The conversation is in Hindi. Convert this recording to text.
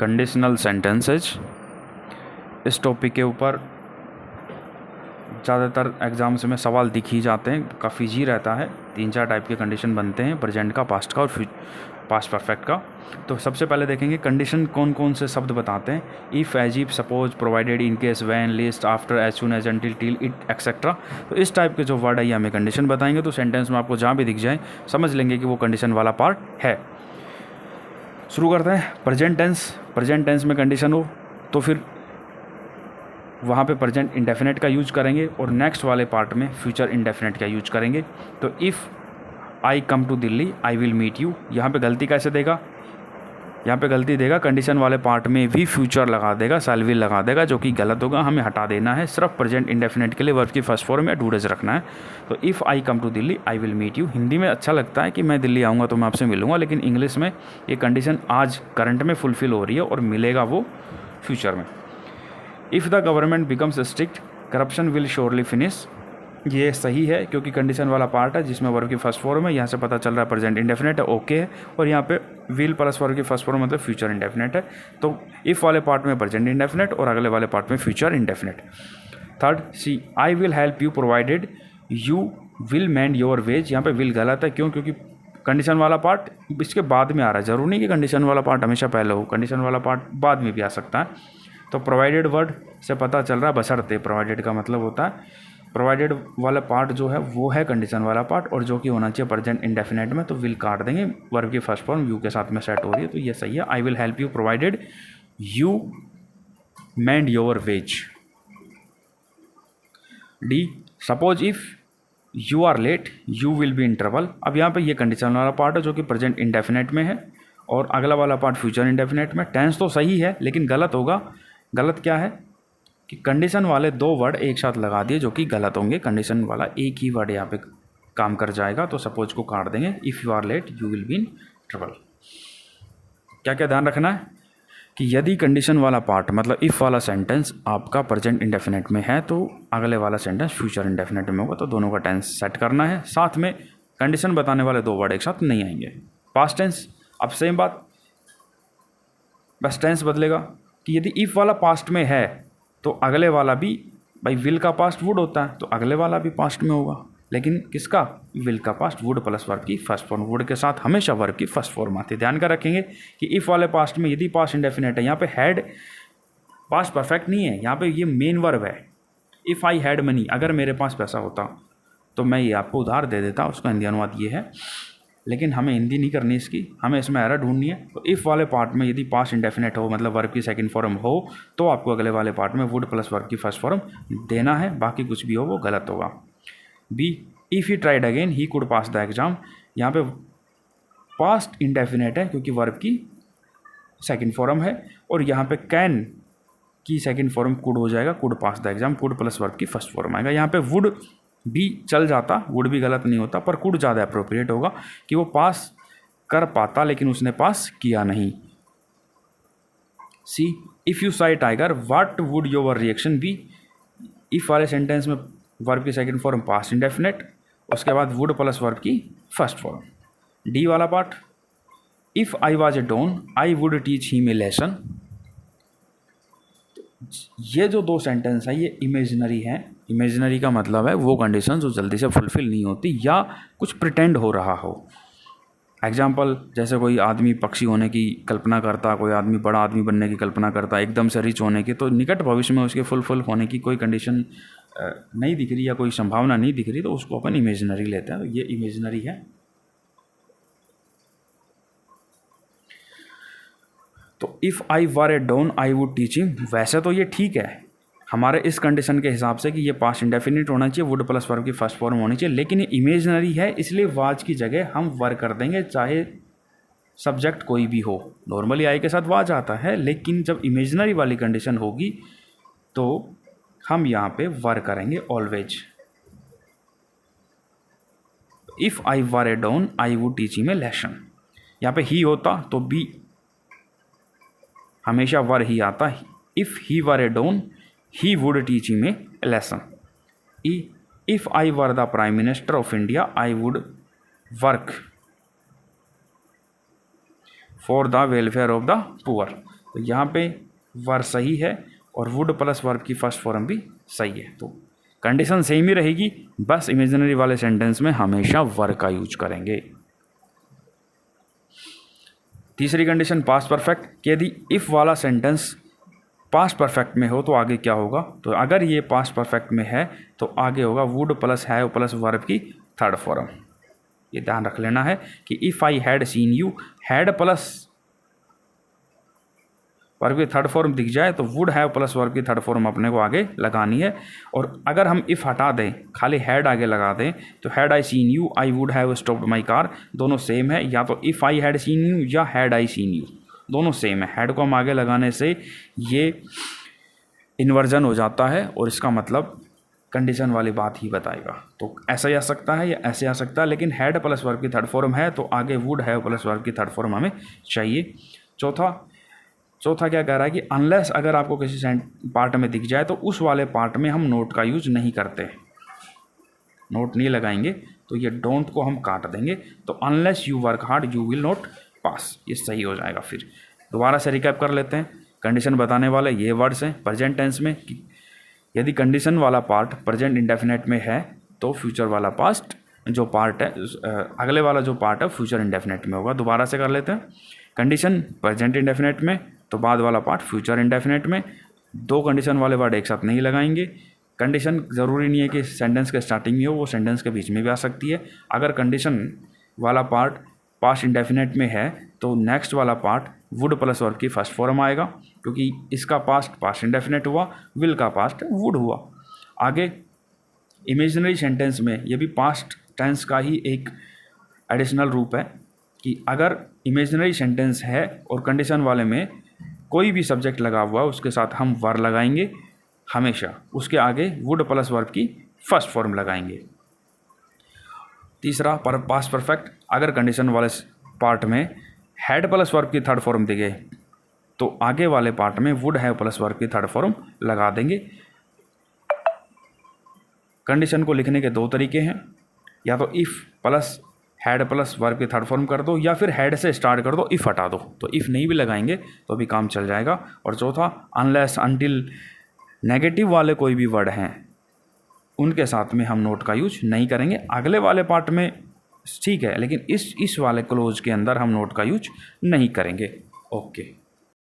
Conditional sentences. इस टॉपिक के ऊपर ज़्यादातर एग्ज़ाम्स में सवाल दिख ही जाते हैं, काफ़ी ईजी रहता है। 3-4 टाइप के कंडीशन बनते हैं, प्रेजेंट का, पास्ट का और पास्ट परफेक्ट का। तो सबसे पहले देखेंगे कंडीशन कौन कौन से शब्द बताते हैं। If, as if, suppose, provided, in case, when, lest, after, as soon as, until, till, it, etcetera. तो इस टाइप के जो वर्ड है ये हमें कंडीशन बताएंगे। तो सेंटेंस में आपको जहाँ भी दिख जाए समझ लेंगे कि वो कंडीशन वाला पार्ट है। शुरू करते हैं। प्रेजेंट टेंस, प्रेजेंट टेंस में कंडीशन हो तो फिर वहाँ पे प्रेजेंट इंडेफिनेट का यूज करेंगे और नेक्स्ट वाले पार्ट में फ्यूचर इंडेफिनेट का यूज करेंगे। तो if I come to Delhi I will meet you, यहाँ पे गलती कैसे देगा, यहाँ पे गलती देगा कंडीशन वाले पार्ट में भी फ्यूचर लगा देगा, शैल विल लगा देगा, जो कि गलत होगा, हमें हटा देना है। सिर्फ प्रेजेंट इंडेफिनेट के लिए वर्ब की फर्स्ट फॉर्म या डू डज रखना है। तो if I come to Delhi I will meet you, Hindi में अच्छा लगता है कि मैं दिल्ली आऊँगा तो मैं आपसे मिलूँगा, लेकिन इंग्लिश में ये कंडीशन आज करंट में फुलफिल हो रही है और मिलेगा वो फ्यूचर में। If the government becomes strict corruption will surely finish, ये सही है क्योंकि कंडीशन वाला पार्ट है जिसमें वर्ब की फर्स्ट फॉर्म है। यहाँ से पता चल रहा है प्रेजेंट इंडेफिनेट है, ओके है। और यहाँ पे विल प्लस वर्ब की फर्स्ट फॉर्म मतलब फ्यूचर इंडेफिनेट है। तो इफ़ वाले पार्ट में प्रेजेंट इंडेफिनेट और अगले वाले पार्ट में future indefinite. Third, C, I will help you provided you will mend your ways, यहाँ पे विल गलत है। क्यों? क्योंकि कंडीशन वाला पार्ट इसके बाद में आ रहा है। ज़रूरी नहीं कि कंडीशन वाला पार्ट हमेशा पहले हो, कंडीशन वाला पार्ट बाद में भी आ सकता है। तो प्रोवाइडेड वर्ड से पता चल रहा है बशर्ते, प्रोवाइडेड का मतलब होता है प्रोवाइडेड वाला पार्ट जो है वो है कंडीशन वाला पार्ट, और जो कि होना चाहिए प्रेजेंट इंडेफिनेट में, तो विल काट देंगे। वर्ब की फर्स्ट फॉर्म यू के साथ में सेट हो रही है, तो ये सही है। I will help you provided you mend your ways. D, suppose if you are late you will be in trouble. अब यहाँ पे ये कंडीशन वाला पार्ट है जो कि प्रेजेंट इंडेफिनेट में है और अगला वाला पार्ट फ्यूचर इंडेफिनेट में। टेंस तो सही है लेकिन गलत होगा। गलत क्या है कि कंडीशन वाले 2 वर्ड एक साथ लगा दिए जो कि गलत होंगे। कंडीशन वाला एक ही वर्ड यहाँ पे काम कर जाएगा, तो सपोज को काट देंगे। If you are late you will be in trouble. क्या क्या ध्यान रखना है कि यदि कंडीशन वाला पार्ट मतलब इफ़ वाला सेंटेंस आपका प्रेजेंट इंडेफिनेट में है तो अगले वाला सेंटेंस फ्यूचर इंडेफिनेट में होगा, तो दोनों का टेंस सेट करना है। साथ में कंडीशन बताने वाले 2 वर्ड एक साथ नहीं आएंगे। पास्ट टेंस, अब सेम बात, बस टेंस बदलेगा कि यदि इफ़ वाला पास्ट में है तो अगले वाला भी, भाई विल का पास्ट वुड होता है तो अगले वाला भी पास्ट में होगा। लेकिन किसका? विल का पास्ट वुड प्लस वर्ब की फर्स्ट फॉर्म। वुड के साथ हमेशा वर्ब की फर्स्ट फॉर्म आती है। ध्यान का रखेंगे कि इफ़ वाले पास्ट में यदि पास्ट इंडेफिनेट है, यहाँ पे हैड पास्ट परफेक्ट नहीं है, यहाँ पे ये मेन वर्ब है। इफ़ आई हैड मनी, अगर मेरे पास पैसा होता तो मैं ये आपको उधार दे देता, उसका हिंदी अनुवाद ये है। लेकिन हमें हिंदी नहीं करनी इसकी, हमें इसमें एरर ढूंढनी है। तो इफ़ वाले पार्ट में यदि पास्ट इंडेफिनेट हो मतलब वर्ब की सेकंड फॉर्म हो तो आपको अगले वाले पार्ट में वुड प्लस वर्ब की फर्स्ट फॉर्म देना है, बाकी कुछ भी हो वो गलत होगा। B, if he tried again he could pass the exam, यहाँ पे पास्ट इंडेफिनेट है क्योंकि वर्ब की सेकंड फॉर्म है, और यहाँ पे कैन की सेकंड फॉर्म कुड हो जाएगा, could pass the exam, could plus verb की फर्स्ट फॉर्म आएगा। यहाँ पे वुड भी चल जाता, वुड भी गलत नहीं होता, पर कुड ज़्यादा अप्रोप्रिएट होगा कि वो पास कर पाता लेकिन उसने पास किया नहीं। See, if you saw tiger what would your reaction be, if वाले सेंटेंस में वर्ब की सेकंड फॉर्म पास्ट इंडेफिनेट, उसके बाद वुड प्लस वर्ब की फर्स्ट फॉर्म। डी वाला पार्ट, if I was a don I would teach him a lesson. ये जो 2 सेंटेंस है ये इमेजिनरी हैं। इमेजिनरी का मतलब है वो कंडीशन जो जल्दी से फुलफिल नहीं होती या कुछ प्रिटेंड हो रहा हो। एग्जाम्पल, जैसे कोई आदमी पक्षी होने की कल्पना करता, कोई आदमी बड़ा आदमी बनने की कल्पना करता, एकदम से रिच होने की, तो निकट भविष्य में उसके फुलफिल होने की कोई कंडीशन नहीं दिख रही या कोई संभावना नहीं दिख रही, तो उसको अपन इमेजिनरी लेते हैं। तो ये इमेजिनरी है। तो if I were a don I would teach him, वैसे तो ये ठीक है हमारे इस कंडीशन के हिसाब से कि ये पास्ट इंडेफिनिट होना चाहिए, वुड प्लस वर्ब की फर्स्ट फॉर्म होनी चाहिए, लेकिन ये इमेजिनरी है इसलिए वाज की जगह हम वर कर देंगे, चाहे सब्जेक्ट कोई भी हो। नॉर्मली आई के साथ वाज आता है, लेकिन जब इमेजिनरी वाली कंडीशन होगी तो हम यहाँ पे वर करेंगे always. If I were a don I would teach him a lesson, यहाँ पे ही होता तो बी हमेशा वर ही आता। If he were a don he would teach him a lesson. If I were the prime minister of India I would work for the welfare of the poor. तो यहाँ पे वर सही है और वुड प्लस वर्ब की फर्स्ट फॉर्म भी सही है। तो कंडीशन सेम ही रहेगी, बस इमेजिनरी वाले सेंटेंस में हमेशा वर का यूज करेंगे। तीसरी कंडीशन पास्ट परफेक्ट, कि यदि इफ़ वाला सेंटेंस पास्ट परफेक्ट में हो तो आगे क्या होगा। तो अगर ये पास्ट परफेक्ट में है तो आगे होगा would plus have plus verb की थर्ड फॉर्म। ये ध्यान रख लेना है कि if I had seen you, had plus verb की थर्ड फॉर्म दिख जाए तो वुड हैव प्लस वर्ब की थर्ड फॉर्म अपने को आगे लगानी है। और अगर हम इफ़ हटा दें, खाली हैड आगे लगा दें, तो had I seen you, I would have stopped my car, दोनों सेम है। या तो if I had seen you या हैड आई सीन यू, दोनों सेम है। हैड को हम आगे लगाने से ये इन्वर्जन हो जाता है और इसका मतलब कंडीशन वाली बात ही बताएगा। तो ऐसा ही आ सकता है या ऐसे आ सकता है, लेकिन हैड प्लस वर्ब की थर्ड फॉर्म है तो आगे वुड हैव प्लस वर्ब की थर्ड फॉर्म हमें चाहिए। चौथा क्या कह रहा है कि अनलेस अगर आपको किसी पार्ट में दिख जाए तो उस वाले पार्ट में हम नोट का यूज नहीं करते, नोट नहीं लगाएंगे। तो ये डोंट को हम काट देंगे। तो unless you work hard you will not pass, ये सही हो जाएगा। फिर दोबारा से रिकैप कर लेते हैं। कंडीशन बताने वाले ये वर्ड्स हैं प्रेजेंट टेंस में कि यदि कंडीशन वाला पार्ट प्रेजेंट इंडेफिनेट में है तो फ्यूचर वाला पास्ट जो पार्ट है, अगले वाला जो पार्ट है फ्यूचर इंडेफिनेट में होगा। दोबारा से कर लेते हैं। कंडीशन प्रेजेंट इंडेफिनेट में तो बाद वाला पार्ट फ्यूचर इंडेफिनेट में। दो कंडीशन वाले वर्ड एक साथ नहीं लगाएंगे। कंडीशन ज़रूरी नहीं है कि सेंटेंस के स्टार्टिंग में हो, वो सेंटेंस के बीच में भी आ सकती है। अगर कंडीशन वाला पार्ट पास्ट इंडेफिनेट में है तो नेक्स्ट वाला पार्ट वुड प्लस वर्ब की फर्स्ट फॉर्म आएगा, क्योंकि इसका पास्ट इंडेफिनेट हुआ, विल का पास्ट वुड हुआ। आगे इमेजिनरी सेंटेंस में ये भी पास्ट टेंस का ही एक एडिशनल रूप है कि अगर इमेजिनरी सेंटेंस है और कंडीशन वाले में कोई भी सब्जेक्ट लगा हुआ है उसके साथ हम वर लगाएंगे हमेशा, उसके आगे वुड प्लस वर्ब की फर्स्ट फॉर्म लगाएंगे। तीसरा पास्ट परफेक्ट, अगर कंडीशन वाले पार्ट में हैड प्लस वर्ब की थर्ड फॉर्म दिखे तो आगे वाले पार्ट में वुड हैव प्लस वर्ब की थर्ड फॉर्म लगा देंगे। कंडीशन को लिखने के दो तरीके हैं, या तो if plus had plus verb की थर्ड फॉर्म कर दो या फिर हैड से स्टार्ट कर दो, इफ़ हटा दो। तो इफ़ नहीं भी लगाएंगे तो भी काम चल जाएगा। और चौथा अनलेस अनटिल नेगेटिव वाले कोई भी वर्ड हैं उनके साथ में हम नोट का यूज नहीं करेंगे। अगले वाले पार्ट में ठीक है, लेकिन इस वाले क्लोज के अंदर हम नोट का यूज नहीं करेंगे। ओके।